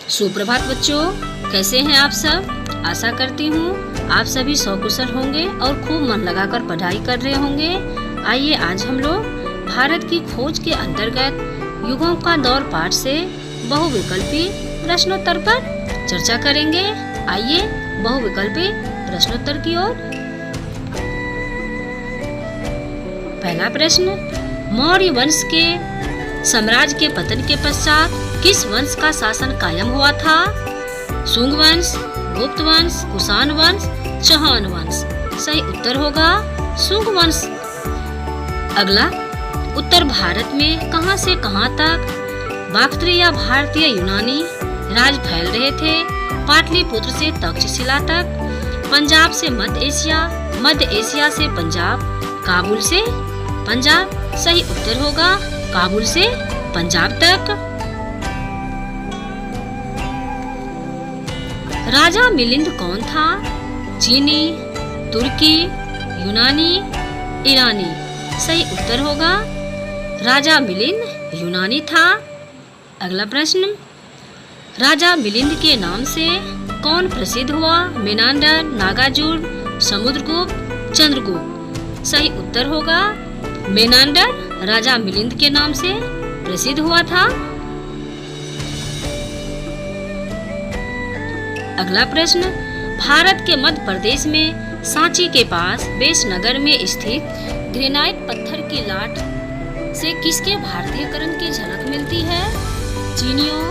सुप्रभात बच्चों, कैसे हैं आप सब। आशा करती हूँ आप सभी सकुशल होंगे और खूब मन लगाकर पढ़ाई कर रहे होंगे। आइए आज हम लोग भारत की खोज के अंतर्गत युगों का दौर पाठ से बहुविकल्पी प्रश्नोत्तर पर चर्चा करेंगे। आइए बहुविकल्पी प्रश्नोत्तर की ओर। पहला प्रश्न, मौर्य वंश के साम्राज्य के पतन के पश्चात किस वंश का शासन कायम हुआ था? शुंग वंश, गुप्त वंश, कुषाण वंश, चौहान वंश। सही उत्तर होगा शुंग वंश। अगला, उत्तर भारत में कहां से कहां तक बाक्ट्रीय भारतीय यूनानी राज फैल रहे थे? पाटलिपुत्र से तक्षशिला तक, पंजाब से मध्य एशिया से पंजाब, काबुल से पंजाब। सही उत्तर होगा काबुल से पंजाब तक। राजा मिलिंद कौन था? चीनी, तुर्की, यूनानी, ईरानी। सही उत्तर होगा राजा मिलिंद यूनानी था। अगला प्रश्न, राजा मिलिंद के नाम से कौन प्रसिद्ध हुआ? मेनांडर, नागार्जुन, समुद्रगुप्त, चंद्रगुप्त। सही उत्तर होगा मेनांडर राजा मिलिंद के नाम से प्रसिद्ध हुआ था। अगला प्रश्न, भारत के मध्य प्रदेश में सांची के पास बेसनगर में स्थित ग्रेनाइट पत्थर की लाट से किसके भारतीयकरण की झलक मिलती है? चीनियों,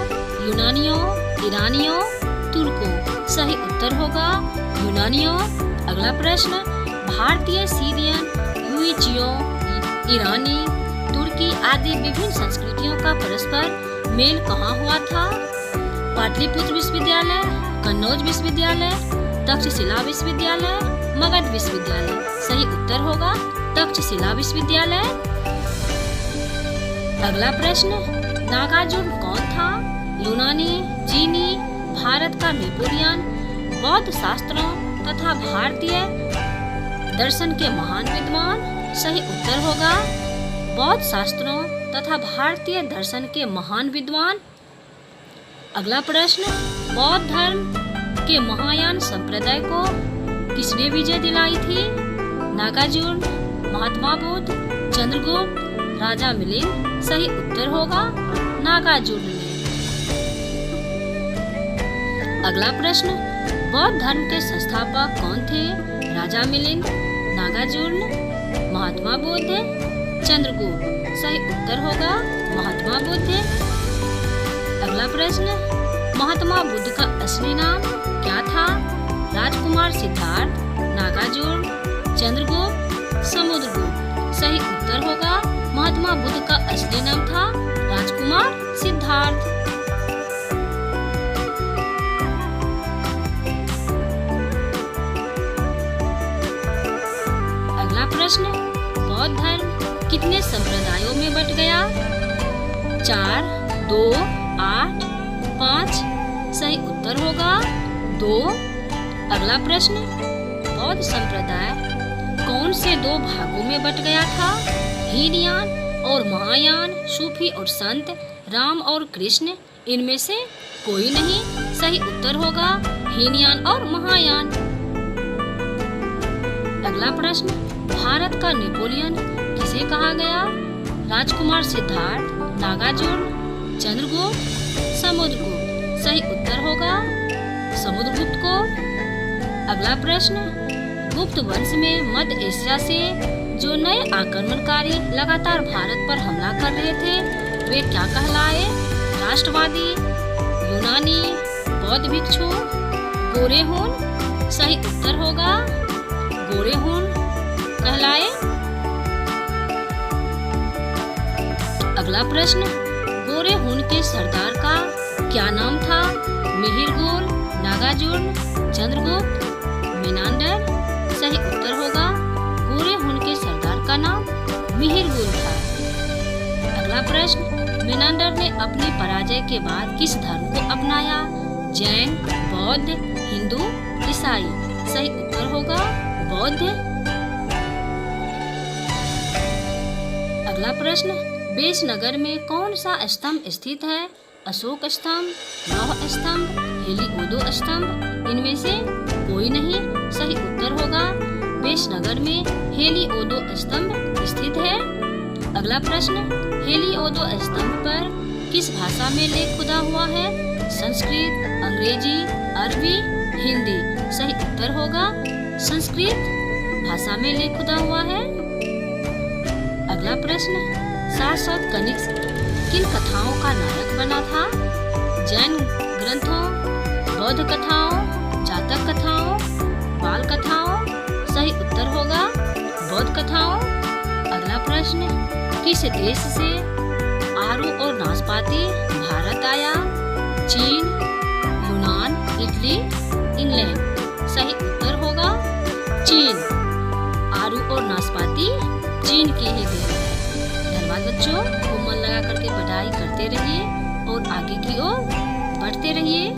यूनानियों, ईरानियों, तुर्कों। सही उत्तर होगा यूनानियों। अगला प्रश्न, भारतीय, सीरियन, यूइचियों, ईरानी, तुर्की आदि विभिन्न संस्कृतियों का परस्पर मेल कहाँ हुआ था? पाटलिपुत्र विश्वविद्यालय, कन्नौज विश्वविद्यालय, तक्षशिला विश्वविद्यालय, मगध विश्वविद्यालय। सही उत्तर होगा तक्षशिला विश्वविद्यालय। अगला प्रश्न, नागार्जुन कौन था? यूनानी, चीनी, भारत का नेपोलियन, बौद्ध शास्त्रों तथा भारतीय दर्शन के महान विद्वान। सही उत्तर होगा बौद्ध शास्त्रों तथा भारतीय दर्शन के महान विद्वान। अगला प्रश्न, बौद्ध धर्म के महायान संप्रदाय को किसने विजय दिलाई थी? नागार्जुन, महात्मा बुद्ध, चंद्रगुप्त, राजा मिलिंद। सही उत्तर होगा नागार्जुन ने। अगला प्रश्न, बौद्ध धर्म के संस्थापक कौन थे? राजा मिलिंद, नागार्जुन, महात्मा बुद्ध, चंद्रगुप्त। सही उत्तर होगा महात्मा बुद्ध। अगला प्रश्न, महात्मा बुद्ध का असली नाम क्या था? राजकुमार सिद्धार्थ, नागार्जुन, चंद्रगुप्त, समुद्रगुप्त। सही उत्तर होगा महात्मा बुद्ध का असली नाम था राजकुमार सिद्धार्थ। अगला प्रश्न, बौद्ध धर्म कितने संप्रदायों में बट गया? 4, 2, 8, 5। सही उत्तर होगा 2। अगला प्रश्न, बौद्ध संप्रदाय कौन से 2 भागों में बट गया था? हीनयान और महायान, सूफी और संत, राम और कृष्ण। इनमें से कोई नहीं। सही उत्तर होगा हीनयान और महायान। अगला प्रश्न, भारत का नेपोलियन किसे कहा गया? राजकुमार सिद्धार्थ, नागार्जुन, चंद्रगुप्त, समुद्रगुप्त। सही उत्तर होगा समुद्रगुप्त को। अगला प्रश्न, गुप्त वंश में मध्य एशिया से जो नए आक्रमणकारी लगातार भारत पर हमला कर रहे थे वे क्या कहलाए? राष्ट्रवादी, यूनानी, बौद्ध भिक्षु, गोरे हून। सही उत्तर होगा गोरे हून कहलाए। अगला प्रश्न, गोरे हून के सरदार का क्या नाम था? मिहिरगोल, नागार्जुन, चंद्रगुप्त, मेनांडर। सही उत्तर होगा गोरे हून के सरदार का नाम मिहिरगोल था। अगला प्रश्न, मेनांडर ने अपनी पराजय के बाद किस धर्म को अपनाया? जैन, बौद्ध, हिंदू, ईसाई। सही उत्तर होगा बौद्ध। अगला प्रश्न, बेसनगर में कौन सा स्तंभ स्थित है? अशोक स्तंभ, लौह स्तंभ, हेलिओडो स्तंभ? इनमें से कोई नहीं। सही उत्तर होगा वेशनगर में हेलिओडो स्तंभ स्थित है। अगला प्रश्न, हेलिओडो स्तंभ पर किस भाषा में लेख खुदा हुआ है? संस्कृत, अंग्रेजी, अरबी, हिंदी? सही उत्तर होगा संस्कृत भाषा में लेख खुदा हुआ है। अगला प्रश्न, शासक कनिष्क किन कथाओं का नायक बना था? जैन ग्रंथों, बौद्ध कथाओं, जातक कथाओं, बाल कथाओं? सही उत्तर होगा बौद्ध कथाओं। अगला प्रश्न, किस देश से आरू और नाशपाती भारत आया? चीन, यूनान, इटली, इंग्लैंड? सही उत्तर होगा चीन। आरू और नाशपाती चीन की ही देन है। धन्यवाद बच्चों, खूब मन लगा करके पढ़ाई करते रहिए और आगे की ओर बढ़ते रहिए।